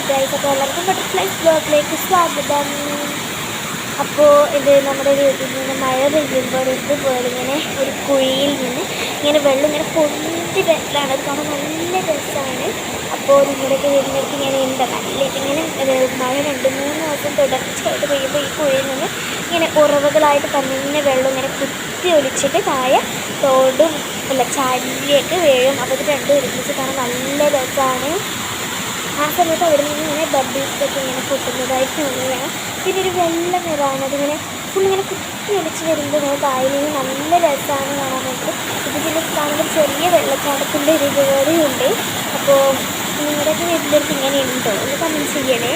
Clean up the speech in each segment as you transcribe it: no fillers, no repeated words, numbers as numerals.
Guys. അപ്പോൾ എല്ലാവർക്കും butterflies ബ്ലോഗിലേക്ക് സ്വാഗതം. അപ്പോൾ ഇത് നമ്മുടെ വീട്ടിൽ നിന്ന് മഴ പെയ്യുമ്പോൾ ഇതുപോലെ ഇങ്ങനെ ഒരു കുഴിയിൽ നിന്ന് ഇങ്ങനെ വെള്ളം ഇങ്ങനെ പൊന്തി വരലാണ്. അത് കാണാൻ നല്ല രസമാണ്. അപ്പോൾ നിങ്ങളുടെയൊക്കെ വീടിനടുത്ത് ഇങ്ങനെ ഉണ്ട് നല്ല ഇങ്ങനെ മഴ 2-3 ദിവസം തുടർച്ചയായിട്ട് പെയ്യുമ്പോൾ ഈ കുഴിയിൽ നിന്ന് ഇങ്ങനെ ഉറവുകളായിട്ട് തന്നെ വെള്ളം ഇങ്ങനെ കുത്തി ഒലിച്ചിട്ട് താഴെ തോടും അല്ല ചാലിലേക്ക് വീഴും. അപ്പോൾ ഇത് രണ്ടും ഒരുമിച്ച് കാണാൻ നല്ല രസമാണ്. ആ സമയത്ത് അവിടെ നിന്ന് ഇങ്ങനെ ബബിൾസൊക്കെ ഇങ്ങനെ പൊട്ടുന്നതായിട്ട് തോന്നുകയാണ്. പിന്നെ ഒരു വെള്ള നിറമാണ്. അതിങ്ങനെ ഫുൾ ഇങ്ങനെ കുത്തി ഒലിച്ച് വരുമ്പോൾ ഇങ്ങനെ താഴെ നല്ല രസമാണ് കാണാൻ വേണ്ടിയിട്ട്. ഇതിൽ കാണുമ്പോൾ ചെറിയ വെള്ളച്ചാട്ടത്തിൻ്റെ ഒരു ഇതുപോലെയുണ്ട്. അപ്പോൾ നിങ്ങളുടെയൊക്കെ വീട്ടിലേക്ക് ഇങ്ങനെ ഉണ്ടോ എന്ന് കമൻറ്റ് ചെയ്യണേ.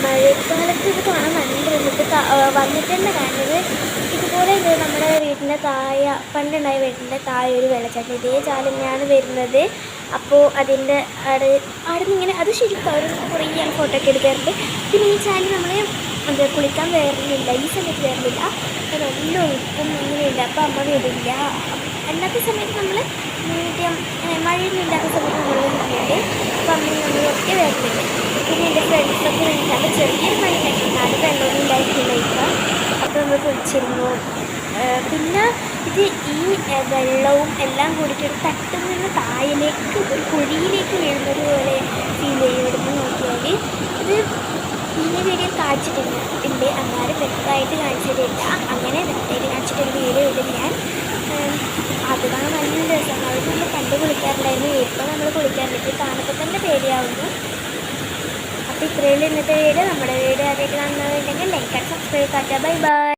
മഴക്കാലത്ത് ഇത് കാണാൻ നല്ല വന്നിട്ടുണ്ട്. കാണുന്നത് ഇതുപോലെ ഇത് നമ്മുടെ വീട്ടിൻ്റെ താഴെ പണ്ടുണ്ടായ വീട്ടിൻ്റെ താഴെ ഒരു വെള്ളച്ചാട്ടം ഇതേ ചാല് തന്നെയാണ് വരുന്നത്. അപ്പോൾ അതിൻ്റെ അവിടെ നിന്ന് ഇങ്ങനെ അത് ശരിക്കും അവർ കുറേ ഫോട്ടോ ഒക്കെ എടുക്കാറുണ്ട്. പിന്നെ ഈ ചാല് നമ്മൾ എന്താ കുളിക്കാൻ വരലില്ല, ഈ സമയത്ത് വരലില്ല. അപ്പോൾ നല്ല ഒഴുക്കും അങ്ങനെയുണ്ട്. അപ്പോൾ അമ്മ വരില്ല. അല്ലാത്ത സമയത്ത് നമ്മൾ മീഡിയം മഴയൊന്നും ഇല്ലാത്ത സമയത്ത് നമ്മൾ വരുന്നുണ്ട്. അപ്പോൾ അമ്മയും നമ്മളൊക്കെ വരലുണ്ട്. പിന്നെ എൻ്റെ ഫ്രണ്ട്സൊക്കെ വേണ്ടിയിട്ടാണ് ചെറിയൊരു മഴ ഉണ്ടായിരുന്നു. വെള്ളമൊന്നും ഉണ്ടായിട്ടില്ല ഇപ്പം. അപ്പോൾ നമ്മൾ കുളിച്ചിരുന്നു. പിന്നെ ഇത് ഈ വെള്ളവും എല്ലാം കൂടിയിട്ട് ഒരു തട്ടിൽ നിന്ന് താഴേക്ക് ഒരു കുഴിയിലേക്ക് വീഴുന്നത് പോലെ ഫീൽ ചെയ്യും. ഇവിടുന്ന് നോക്കിയാൽ ഇത് പിന്നെ വീഡിയോ കാണിച്ചിട്ടുണ്ട്. അന്നാലും വ്യക്തമായിട്ട് കാണിച്ചിട്ടില്ല. അങ്ങനെ വ്യക്തമായിട്ട് കാണിച്ചിട്ടൊരു വീഡിയോ ഇടും ഞാൻ. അത് കാണാൻ നല്ല രസമാണ്. അവിടെ നമ്മൾ പണ്ട് കുളിക്കാറുണ്ടായിരുന്നു. ഇപ്പോൾ നമ്മൾ കുളിക്കാറില്ല. ഇപ്പോൾ കാണുമ്പോൾ തന്നെ പേടിയാവുന്നു. അപ്പോൾ ഇത്രയുള്ള ഇന്നത്തെ വീഡിയോ. നമ്മുടെ വീഡിയോ ആദ്യമായിട്ട് കാണുന്നവരുണ്ടെങ്കിൽ like and subscribe. Bye bye.